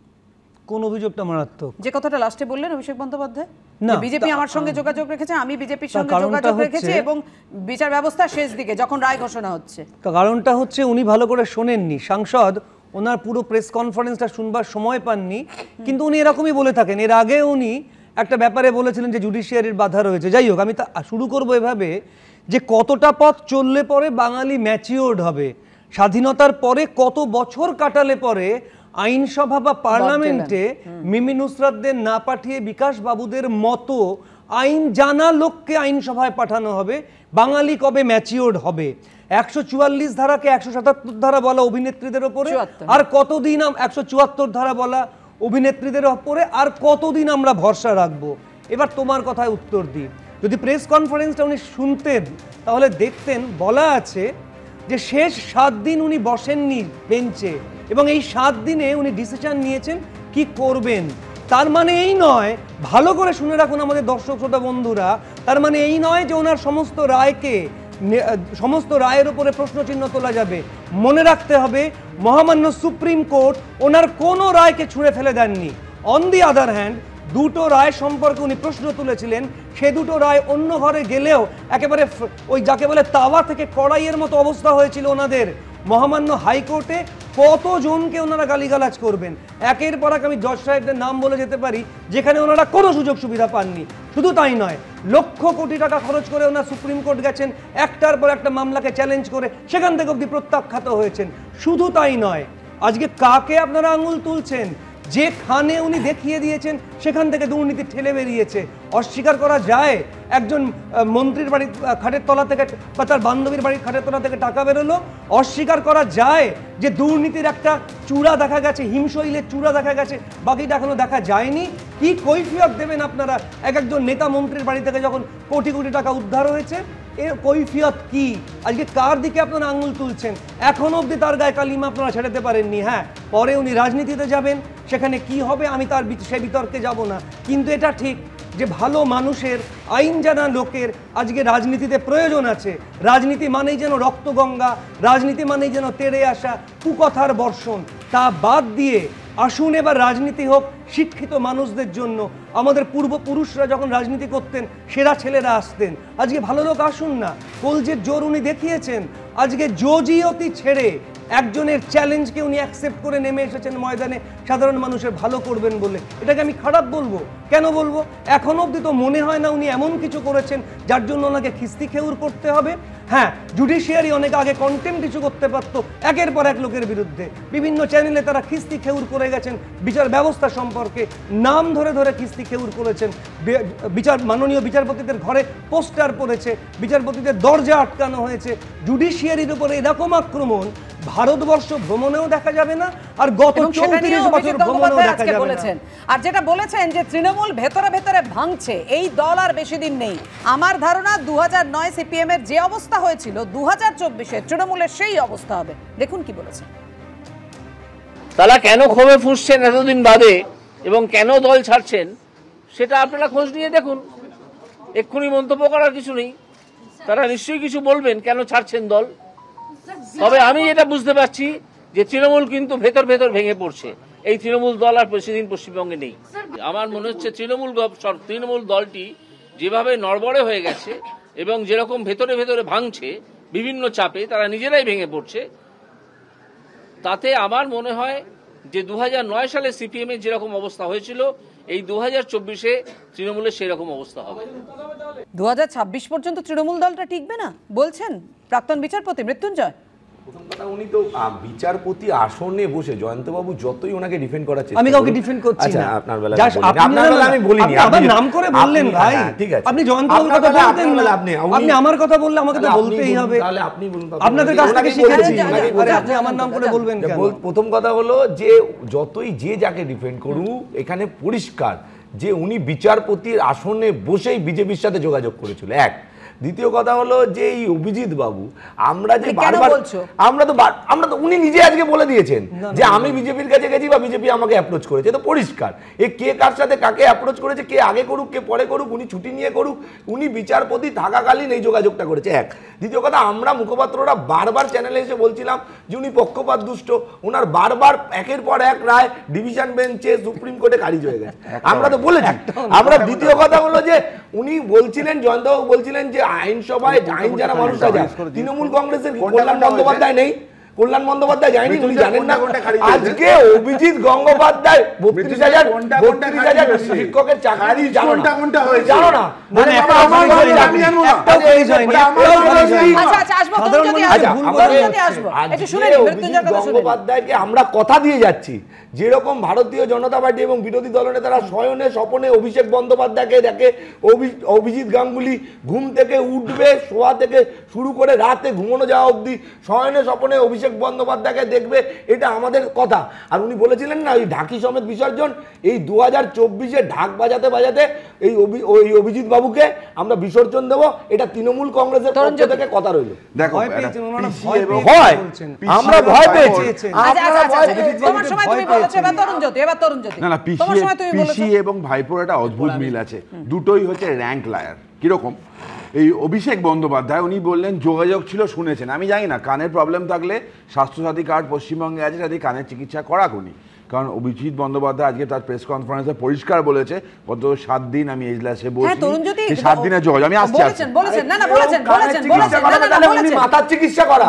Speaker 10: কোন অভিযোগটা মারাত্মক?
Speaker 1: যে কথাটা লাস্টে বললেন অভিষেক বন্দ্যোপাধ্যায়,
Speaker 10: না,
Speaker 1: বিজেপি আমার সঙ্গে যোগাযোগ রেখেছে, আমি বিজেপির সঙ্গে যোগাযোগ রেখেছি এবং বিচার ব্যবস্থা শেষ দিকে যখন রায় ঘোষণা হচ্ছে।
Speaker 10: কারণটা হচ্ছে উনি ভালো করে শোনেননি। সাংসদ ওনার পুরো প্রেস কনফারেন্সটা শুনবার সময় পাননি, কিন্তু উনি এরকমই বলে থাকেন। এর আগে উনি একটা ব্যাপারে বলেছিলেন যে জুডিশিয়ারির বাধা রয়েছে। যাই হোক, আমি শুরু করবো এভাবে যে কতটা পথ চললে পরে বাঙালি ম্যাচিওর্ড হবে, স্বাধীনতার পরে কত বছর কাটালে পরে আইনসভা বা পার্লামেন্টে মিমি নুসরাতদের না পাঠিয়ে বিকাশ বাবুদের মতো আইন জানা লোককে আইনসভায় পাঠানো হবে, বাঙালি কবে ম্যাচিওর্ড হবে। 144 ধারাকে 177 ধারা বলা অভিনেত্রীদের ওপরে, আর কতদিন 174 ধারা বলা অভিনেত্রীদের ওপরে, আর কতদিন আমরা ভরসা রাখবো? এবার তোমার কথায় উত্তর দিই। যদি প্রেস কনফারেন্সটা উনি শুনতেন তাহলে দেখতেন বলা আছে যে শেষ 7 দিন উনি বসেননি বেঞ্চে এবং এই 7 দিনে উনি ডিসিশন নিয়েছেন কি করবেন। তার মানে এই নয়, ভালো করে শুনে রাখুন আমাদের দর্শক শ্রোতা বন্ধুরা, তার মানে এই নয় যে ওনার সমস্ত রায়ের উপরে প্রশ্নচিহ্ন তোলা যাবে। মনে রাখতে হবে, মহামান্য সুপ্রিম কোর্ট ওনার কোনো রায়কে ছুঁড়ে ফেলে দেননি। অন দি আদার হ্যান্ড, দুটো রায় সম্পর্কে উনি প্রশ্ন তুলেছিলেন, সে দুটো রায় অন্য ঘরে গেলেও একেবারে ওই যাকে বলে তাওয়া থেকে কড়াইয়ের মতো অবস্থা হয়েছিল ওনাদের। মহামান্য হাইকোর্টে কতজনকে ওনারা গালিগালাজ করবেন, একের পর এক আমি জজ সাহেবদের নাম বলে যেতে পারি যেখানে ওনারা কোনো সুযোগ সুবিধা পাননি। শুধু তাই নয়, লক্ষ কোটি টাকা খরচ করে ওনারা সুপ্রিম কোর্ট গেছেন, একটার পর একটা মামলাকে চ্যালেঞ্জ করে সেখান থেকে অব্দি প্রত্যাখ্যাত হয়েছেন। শুধু তাই নয়, আজকে কাকে আপনারা আঙুল তুলছেন? যেখানে উনি দেখিয়ে দিয়েছেন সেখান থেকে দুর্নীতি ঠেলে বেরিয়েছে। অস্বীকার করা যায় একজন মন্ত্রীর বাড়ির খাটের তলা থেকে বা তার বান্ধবীর বাড়ির খাটের তলা থেকে টাকা বেরোলো? অস্বীকার করা যায় যে দুর্নীতির একটা চূড়া দেখা গেছে, হিমশৈলের চূড়া দেখা গেছে, বাকিটা এখনো দেখা যায়নি? কি কৈফিয়ত দেবেন আপনারা একজন নেতা মন্ত্রীর বাড়ি থেকে যখন কোটি কোটি টাকা উদ্ধার হয়েছে? এর কৈফিয়ত কি? আজকে কার দিকে আপনারা আঙুল তুলছেন? এখনো অব্দি তার গায়ে কালিমা আপনারা ছেড়াতে পারেননি। হ্যাঁ, পরে উনি রাজনীতিতে যাবেন, সেখানে কি হবে আমি তার সে বিতর্কে যাব না, কিন্তু এটা ঠিক যে ভালো মানুষের, আইন জানা লোকের আজকে রাজনীতিতে প্রয়োজন আছে। রাজনীতি মানেই যেন রক্তগঙ্গা, রাজনীতি মানেই যেন তেড়ে আসা কুকথার বর্ষণ। তা বাদ দিয়ে আসুন এবার রাজনীতি হোক শিক্ষিত মানুষদের জন্য। আমাদের পূর্বপুরুষরা যখন রাজনীতি করতেন সেরা ছেলেরা আসতেন, আজকে ভালো লোক আসুন না। কলজের জোর উনি দেখিয়েছেন, আজকে জজিয়তি ছেড়ে একজনের চ্যালেঞ্জকে উনি অ্যাকসেপ্ট করে নেমে এসেছেন ময়দানে সাধারণ মানুষের ভালো করবেন বলে। এটাকে আমি খারাপ বলবো? কেন বলবো? এখনো অবধি তো মনে হয় না উনি এমন কিছু করেছেন যার জন্য ওনাকে খিস্তি খেউর করতে হবে। হ্যাঁ, জুডিশিয়ারি অনেক আগে কন্টেম্প ইস্যু করতে পারতো একের পর এক লোকের বিরুদ্ধে, বিভিন্ন চ্যানেলে তারা খিস্তি খেউর করে গেছেন বিচার ব্যবস্থা সম্পর্কে, নাম ধরে ধরে খিস্তি খেউর করেছেন। মাননীয় বিচারপতিদের ঘরে পোস্টার পড়েছে, বিচারপতিদের দরজা আটকানো হয়েছে। জুডিশিয়ারির উপরে এরকম আক্রমণ ভারতবর্ষ ভ্রমণেও দেখা যাবে না, আর গত 34 বছর ভ্রমণেও দেখা যাবে না।
Speaker 1: আর যেটা বলেছেন যে তৃণমূল ভেতরে ভেতরে ভাঙছে, এই দল আর বেশি দিন নেই। আমার ধারণা 2009 সিপিএম এর যে অবস্থা হয়েছিল 2024-এ তৃণমূলের সেই অবস্থা হবে। দেখুন কি বলেছেন।
Speaker 8: তারা কেন ক্ষোভে ফুঁসছেন এতদিন বাদে এবং কেন দল ছাড়ছেন সেটা আপনারা খোঁজ নিয়ে দেখুন। এক্ষুনি মন্তব্য করার কিছু নেই, তারা নিশ্চয়ই কিছু বলবেন কেন ছাড়ছেন দল। তবে আমি যেটা বুঝতে পারছি যে তৃণমূল কিন্তু ভেতর ভেতর ভেঙে পড়ছে। এই তৃণমূল দল আর সেদিন পশ্চিমবঙ্গে নেই। আমার মনে হচ্ছে তৃণমূল দলটি যেভাবে নড়বড়ে হয়ে গেছে এবং যেরকম ভেতরে ভেতরে ভাঙছে বিভিন্ন চাপে, তারা নিজেরাই ভেঙে পড়ছে, তাতে আমার মনে হয় যে 2009 সালে সিপিএম এর যেরকম অবস্থা হয়েছিল এই 2024-এ তৃণমূলের সেরকম অবস্থা হবে।
Speaker 1: 2026 পর্যন্ত তৃণমূল দলটা টিকবে না বলছেন প্রাক্তন বিচারপতি মৃত্যুঞ্জয়।
Speaker 5: প্রথম কথা, উনি তো বিচারপতি আসনে বসে জয়ন্তবাবু যতই ওনাকে ডিফেন্ড করার চেষ্টা,
Speaker 10: আমি কাউকে ডিফেন্ড করছি না।
Speaker 5: আপনার বেলা আমি বলিনি,
Speaker 10: আপনি নাম করে বললেন ভাই, ঠিক আছে আপনি জয়ন্তবাবুর কথা বলতেন না, আপনি আমার কথা বললে আমাকে তো বলতেই হবে। তাহলে আপনি বলুন, আপনাদের কাছ থেকে শিখেছি, আরে আপনি আমার নাম করে বলবেন কেন?
Speaker 5: প্রথম কথা হলো যে যতই যে যাকে ডিফেন্ড করুক, এখানে পরিষ্কার যে উনি বিচারপতির আসনে বসেই বিজেপির সাথে যোগাযোগ করেছিল, এক। দ্বিতীয় কথা হলো যে এই অভিজিৎ বাবু, আমরা যে বারবার আমরা তো উনি নিজে আজকে বলে দিয়েছেন যে আমি বিজেপির কাছে গেছি বা বিজেপি আমাকে অ্যাপ্রোচ করেছে, তো পরিষ্কার এ কে কার সাথে কাকে অ্যাপ্রোচ করেছে, কে আগে করুক কে পরে করুক, উনি ছুটি নিয়ে করুক, উনি বিচারপতি থাকাকালীন এই যোগাযোগটা করেছে, এক। দ্বিতীয় কথা, আমরা মুখপাত্ররা বারবার চ্যানেলে এসে বলছিলাম যে উনি পক্ষপাত দুষ্ট, ওনার বারবার একের পর এক রায় ডিভিশন বেঞ্চে সুপ্রিম কোর্টে খারিজ হয়ে গেছে, আমরা তো বলেছি আমরা। দ্বিতীয় কথা হলো যে উনি বলছিলেন, জয়ন্তবাবু বলছিলেন যে আইনসভায় আইন জানা মানুষরা যায়, তৃণমূল কংগ্রেসের কল্যাণ বন্দ্যোপাধ্যায় নেই, কল্যাণ বন্দ্যোপাধ্যায় যায়নি, উনি জানেন না। আজকে অভিজিৎ গঙ্গোপাধ্যায় 32,000 শিক্ষকের চাকরি জানো না, গঙ্গোপাধ্যায়কে আমরা কথা দিয়ে যাচ্ছি, যেরকম ভারতীয় জনতা পার্টি এবং বিরোধী দলনেতারা শয়নে স্বপনে অভিষেক বন্দ্যোপাধ্যায়কে দেখে, অভিজিৎ গাঙ্গুলি ঘুম থেকে উঠবে শোয়া থেকে শুরু করে রাতে ঘুমানো যাওয়া অবধি শয়নে স্বপনে অভিষেক বন্দ্যোপাধ্যায়কে দেখবে, এটা আমাদের কথা। আর উনি বলেছিলেন না, ওই ঢাকি সমেত বিসর্জন, এই 2024-এ ঢাক বাজাতে বাজাতে এই অভিজিৎ বাবুকে আমরা বিসর্জন দেব, এটা তৃণমূল কংগ্রেসের পক্ষ থেকে কথা রইল। দেখো আমরা ভয় পেয়েছি,
Speaker 6: পিসি এবং ভাইপোর একটা অদ্ভুত মিল আছে, দুটোই হচ্ছে র্যাঙ্ক লায়ার। কিরকম? এই অভিষেক বন্দ্যোপাধ্যায় উনি বললেন যোগাযোগ ছিল, শুনেছেন। আমি জানি না, কানের প্রবলেম থাকলে স্বাস্থ্যসাথী কার্ড পশ্চিমবঙ্গে আছে, সাথে কানের চিকিৎসা করা উনি। কারণ অভিজিৎ বন্দ্যোপাধ্যায় আজকে তার প্রেস কনফারেন্সে পরিষ্কার বলেছে গত 7 দিন আমি এজলাসে বসি, 7 দিনের যোগাযোগ আমি আসছি।
Speaker 5: মাথার চিকিৎসা করা,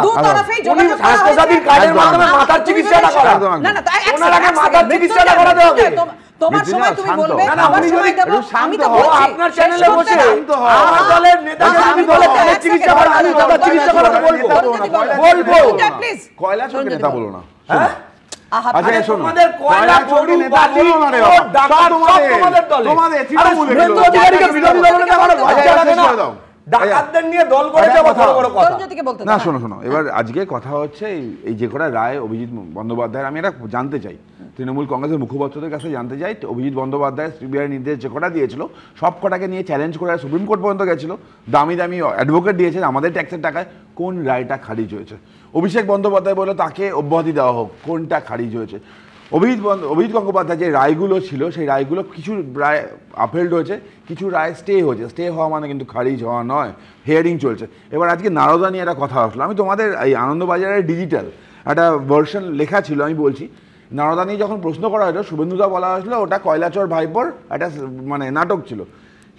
Speaker 5: স্বাস্থ্যসাথীর কার্ডের মাধ্যমে মাথার চিকিৎসাটা করা, মাথার চিকিৎসাটা করাতে হবে। তোমার সময় তুমি বলবে, আমার সময় দেব, আমি তো বলছি আপনার চ্যানেলে বসে আমার দলের নেতাকে আমি বলে চিকিৎসা করা, আমি মাথার চিকিৎসা করাতে বলবো। প্লিজ
Speaker 6: কয়লা চোখে নেতা বলো না, হ্যাঁ
Speaker 5: আচ্ছা শোনো, তোমাদের কয়লা চোরু বালি ডাকাত সব তোমাদের দলে, তোমাদের তৃণমূলের বিরোধী দলনেতা করে বাচ্চা লাগে না, ডাকাতদের নিয়ে দল করেছে, বড় কথা
Speaker 6: না। শোনো এবার আজকে কথা হচ্ছে এই যে কটা রায় অভিজিৎ বন্দ্যোপাধ্যায়ের, আমি এটা জানতে চাই, তৃণমূল কংগ্রেসের মুখপাত্রদের কাছে জানতে চাই, অভিজিৎ বন্দ্যোপাধ্যায় সিবিআই নির্দেশ যে কটা দিয়েছিল সব কটাকে নিয়ে চ্যালেঞ্জ করে সুপ্রিম কোর্ট পর্যন্ত গেছিল, দামি দামি অ্যাডভোকেট দিয়েছে আমাদের ট্যাক্সের টাকায়, কোন রায়টা খারিজ হয়েছে? অভিষেক বন্দ্যোপাধ্যায় বললো তাকে অব্যাহতি দেওয়া হোক, কোনটা খারিজ হয়েছে? অভিজিৎ গঙ্গোপাধ্যায় যে রায়গুলো ছিল সেই রায়গুলো কিছু রায় আপহেল্ড হয়েছে, কিছু রায় স্টে হয়েছে। স্টে হওয়া মানে কিন্তু খারিজ হওয়া নয়, হিয়ারিং চলছে। এবার আজকে নারদা নিয়ে একটা কথা আসলো, আমি তোমাদের এই আনন্দবাজারের ডিজিটাল একটা ভার্সন লেখা ছিল, আমি বলছি নারদা নিয়ে যখন প্রশ্ন করা হয়েছিল, শুভেন্দুদা বলা হয়েছিল ওটা কয়লাচর ভাইপোর একটা মানে নাটক ছিল।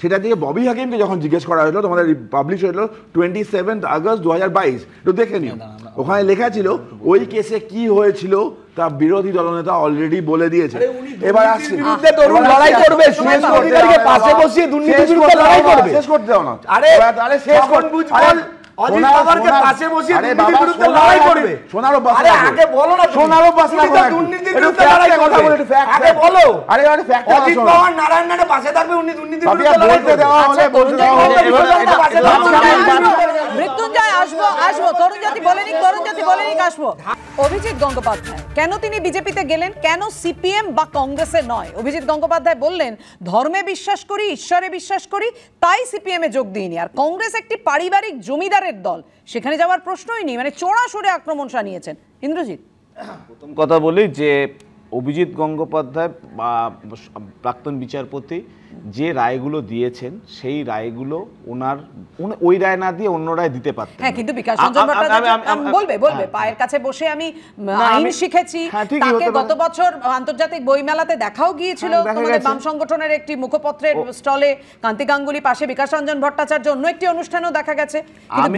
Speaker 6: সেটা দিয়ে ববি হাকিমকে যখন জিজ্ঞেস করা হয়েছিল, তোমাদের পাবলিশ হয়েছিল 27 আগস্ট 2022, একটু দেখে নিও, ওখানে লেখা ছিল ওই কেসে কি হয়েছিল তা বিরোধী দলনেতা অলরেডি বলে দিয়েছে। এবার আসছে
Speaker 5: বিরুদ্ধে তরুণ লড়াই করবে, সুরেশ অধিকারীকে পাশে বসিয়ে দুর্নীতির বিরুদ্ধে লড়াই করবে।
Speaker 6: শেষ করতে দাও না,
Speaker 5: আরে তাহলে শেষ করুন, বুঝবল অজিত বাবারকে পাশে বসিয়ে দুর্নীতির বিরুদ্ধে লড়াই করবে।
Speaker 6: সোনার অভ্যাস,
Speaker 5: আরে আগে বলো না,
Speaker 6: সোনার অভ্যাস না,
Speaker 5: দুর্নীতির বিরুদ্ধে লড়াই কথা বলে একটু ফ্যাক্ট আগে বলো। আরে আরে ফ্যাক্ট অজিত বাবার নারায়ণনাথের পাশে থাকবে, উনি দুর্নীতির বিরুদ্ধে লড়াই করবে। দেওয়া হলে বলতে দাও হলে
Speaker 1: মৃত্যুঞ্জয় আসবো তরুণজ্যোতি বলেনি আসবো। অভিজিৎ গঙ্গোপাধ্যায় কেন তিনি বিজেপিতে গেলেন, কেন সিপিএম বা কংগ্রেসে নয়? অভিজিৎ গঙ্গোপাধ্যায় বললেন ধর্মে বিশ্বাস করি, ঈশ্বরে বিশ্বাস করি, তাই সিপিএম এ যোগ দিইনি। আর কংগ্রেস একটি পারিবারিক জমিদারের দল, সেখানে যাওয়ার প্রশ্নই নেই, মানে চোরাশোরে আক্রমণ শানিয়েছেন। ইন্দ্রজিৎ,
Speaker 11: প্রথম কথা বলি যে অভিজিৎ গঙ্গোপাধ্যায় প্রাক্তন বিচারপতি যে রায়গুলো দিয়েছেন সেই রায়গুলো ওই রায় না দিয়ে অন্য রায় দিতে পারতেন।
Speaker 1: হ্যাঁ, কিন্তু বিকাশ রঞ্জন ভট্টাচার্য বলবে পায়ের কাছে বসে আমি আইন শিখেছি, তাকে গত বছর আন্তর্জাতিক বইমেলাতে দেখাও গিয়েছিল তোমাদের বাম সংগঠনের একটি মুখপত্রের স্টলে, কান্তি গাঙ্গুলি পাশে, বিকাশ রঞ্জন ভট্টাচার্য অন্য একটি অনুষ্ঠানেও দেখা গেছে। কিন্তু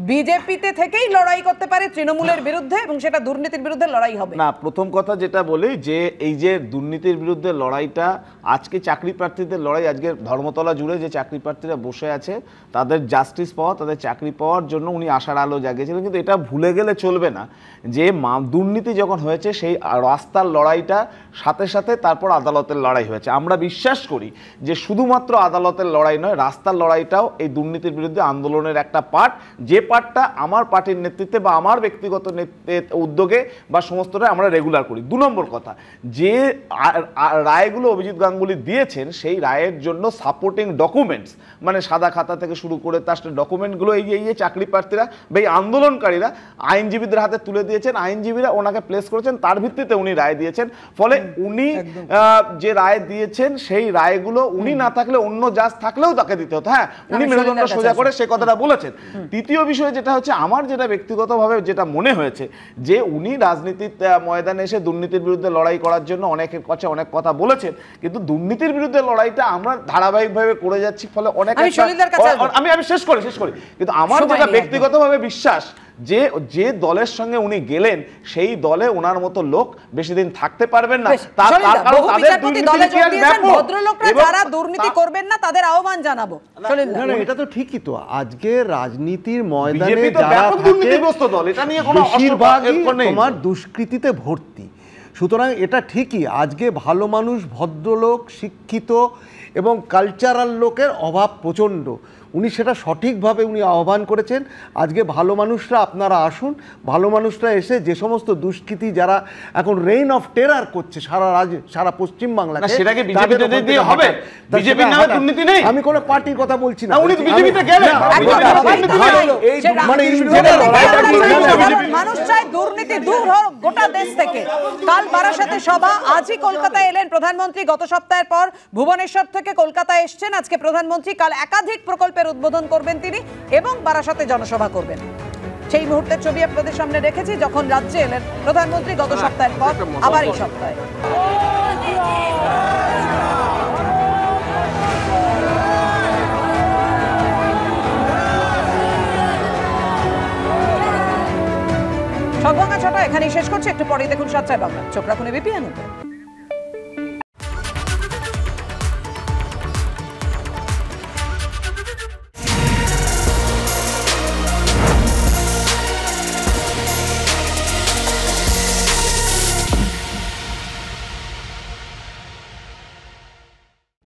Speaker 1: বিজেপিতে থেকেই লড়াই করতে পারে তৃণমূলের বিরুদ্ধে, এবং সেটা দুর্নীতির বিরুদ্ধে লড়াই হবে না।
Speaker 11: প্রথম কথা যেটা বলি যে এই যে দুর্নীতির বিরুদ্ধে লড়াইটা, আজকে চাকরি প্রার্থীদের লড়াই, আজকে ধর্মতলা জুড়ে যে চাকরি প্রার্থীরা বসে আছে তাদের জাস্টিস পাওয়া, তাদের চাকরি পাওয়ার জন্য উনি আশার আলো জাগিয়েছিলেন। কিন্তু এটা ভুলে গেলে চলবে না যে দুর্নীতি যখন হয়েছে সেই রাস্তার লড়াইটা সাথে সাথে তারপর আদালতের লড়াই হয়েছে। আমরা বিশ্বাস করি যে শুধুমাত্র আদালতের লড়াই নয়, রাস্তার লড়াইটাও এই দুর্নীতির বিরুদ্ধে আন্দোলনের একটা পার্ট, যে পার্টটা আমার পার্টির নেতৃত্বে বা আমার ব্যক্তিগত উদ্যোগে বা সমস্তটা আমরা রেগুলার করি। 2 নম্বর কথা, যে রায়গুলো অভিজিৎ গাঙ্গুলি দিয়েছেন সেই রায়ের জন্য সাপোর্টিং ডকুমেন্টস, মানে সাদা খাতা থেকে শুরু করে তার ডকুমেন্টগুলো এই যে চাকরি প্রার্থীরা বা এই আন্দোলনকারীরা আইনজীবীদের হাতে তুলে দিয়েছেন, আইনজীবীরা ওনাকে প্লেস করেছেন, তার ভিত্তিতে উনি রায় দিয়েছেন। ফলে উনি যে রায় দিয়েছেন সেই রায়গুলো উনি না থাকলে অন্য জাজ থাকলেও তাকে দিতে হতো। হ্যাঁ, উনি মেরুদণ্ড সোজা করে সে কথাটা বলেছেন। তৃতীয় বিষয় যেটা হচ্ছে, আমার যেটা ব্যক্তিগতভাবে যেটা মনে হয়েছে যে উনি রাজনীতির ময়দানে এসে দুর্নীতির বিরুদ্ধে লড়াই করার জন্য অনেকের কাছে অনেক কথা বলেছেন, কিন্তু দুর্নীতির বিরুদ্ধে লড়াইটা আমরা ধারাবাহিকভাবে করে যাচ্ছি। ফলে অনেক আমি শেষ করি কিন্তু আমার যেটা ব্যক্তিগতভাবে বিশ্বাস যে দলের সঙ্গে উনি গেলেন সেই দলে ওনার মতো লোক বেশি দিন থাকতে পারবেন না।
Speaker 1: যারা দুর্নীতি করবেন না তাদের আহ্বান জানাবো।
Speaker 7: এটা তো ঠিকই তো, আজকে রাজনীতির ময়দানে যারা দুর্নীতিগ্রস্ত দল, এটা নিয়ে কোনো তোমার দুষ্কৃতিতে ভর্তি। সুতরাং এটা ঠিকই, আজকে ভালো মানুষ, ভদ্রলোক, শিক্ষিত এবং কালচারাল লোকের অভাব প্রচণ্ড। উনি সেটা সঠিকভাবে উনি আহ্বান করেছেন। আজকে ভালো মানুষরা আপনারা আসুন, ভালো মানুষরা এসে যে সমস্ত দুষ্কৃতি যারা এখন রেইন অফ টেরার করছে সারা পশ্চিম বাংলাকে,
Speaker 11: সেটাকে বিজেপিতে দিয়ে হবে। বিজেপির নামে দুর্নীতি নেই,
Speaker 7: আমি কোনো পার্টির কথা বলছি না।
Speaker 11: উনি বিজেপিতে গেলেন,
Speaker 1: মানুষ চায় দুর্নীতি দূর হোক গোটা দেশ থেকে। কাল বারাসাতে সভা, আজই কলকাতায় এলেন প্রধানমন্ত্রী। গত সপ্তাহের পর ভুবনেশ্বর থেকে কলকাতায় এসছেন আজকে প্রধানমন্ত্রী। কাল একাধিক প্রকল্পের উদ্বোধন করবেন তিনি এবং বারাসাতে জনসভা করবেন। সেই মুহূর্তের ছবি আপনাদের সামনে রেখেছি, যখন রাজ্যে এলেন প্রধানমন্ত্রী গত সপ্তাহের পর, আবার এই সপ্তাহে। সবভাঙা ছটা এখানেই শেষ করছে। একটু পরেই দেখুন 7 বাংলা। চোখ রাখুন এবিপি আনন্দে।